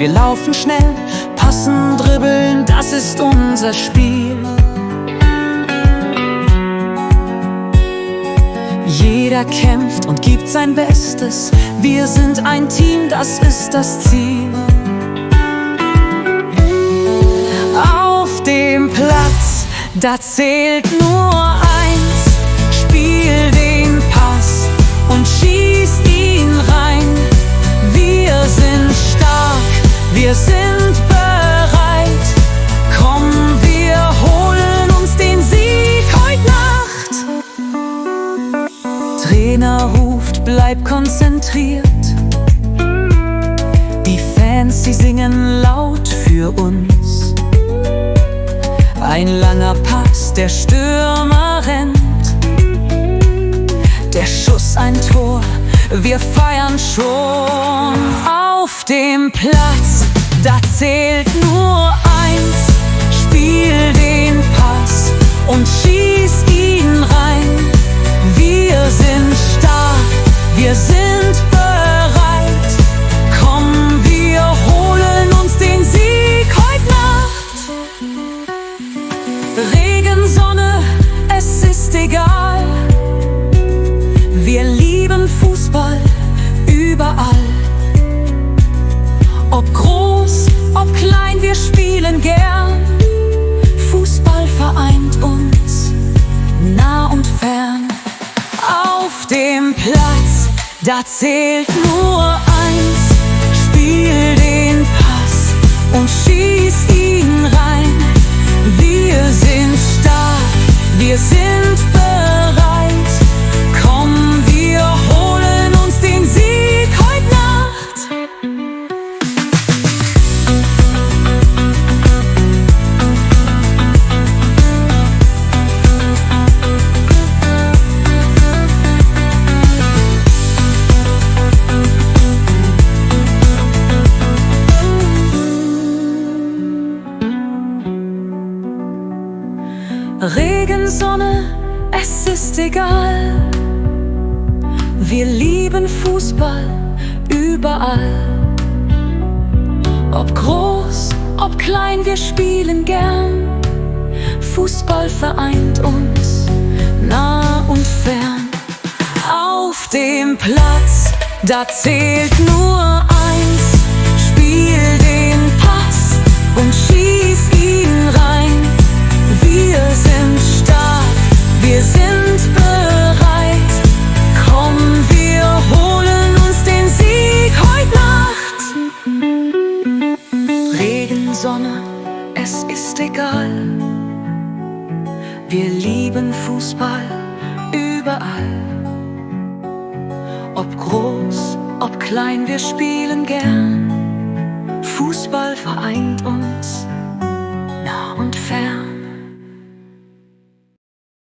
Wir laufen schnell, passen, dribbeln, das ist unser Spiel. Jeder kämpft und gibt sein Bestes. Wir sind ein Team, das ist das Ziel. Auf dem Platz, da zählt nur eins: Spiel den Pass und schieß ihn rein. Wir sind stark, wir sind bereit. Komm, wir holen uns den Sieg heute Nacht. Trainer ruft, bleib konzentriert. Die Fans, sie singen laut für uns. Ein langer Pass, der Stürmer rennt. Der Schuss, ein Tor, wir feiern schon. Auf dem Platz, da zählt nur eins: Spiel den Pass und schieß ihn rein. Wir sind stark, wir sind bereit. Komm, wir holen uns den Sieg heute Nacht. Regen, Sonne, es ist egal. Wir lieben Fußball überall. Ob groß, ob klein, wir spielen gern. Fußball vereint uns, nah und fern. Auf dem Platz, da zählt nur eins: Spiel den Pass und schieß ihn rein. Wir sind stark, wir sind bereit. Komm, wir holen uns den Sieg heute Nacht. Regen, Sonne, es ist egal. Wir lieben Fußball überall. Ob groß, ob klein, wir spielen gern. Fußball vereint uns, nah und fern. Auf dem Platz, da zählt nur eins: Spiel den Pass und schieß ihn rein. Wir sind stark, wir sind bereit. Komm, wir holen uns den Sieg heute Nacht. Regen, Sonne, es ist egal. Wir lieben Fußball überall. Ob groß, ob klein, wir spielen gern. Fußball vereint uns, nah und fern.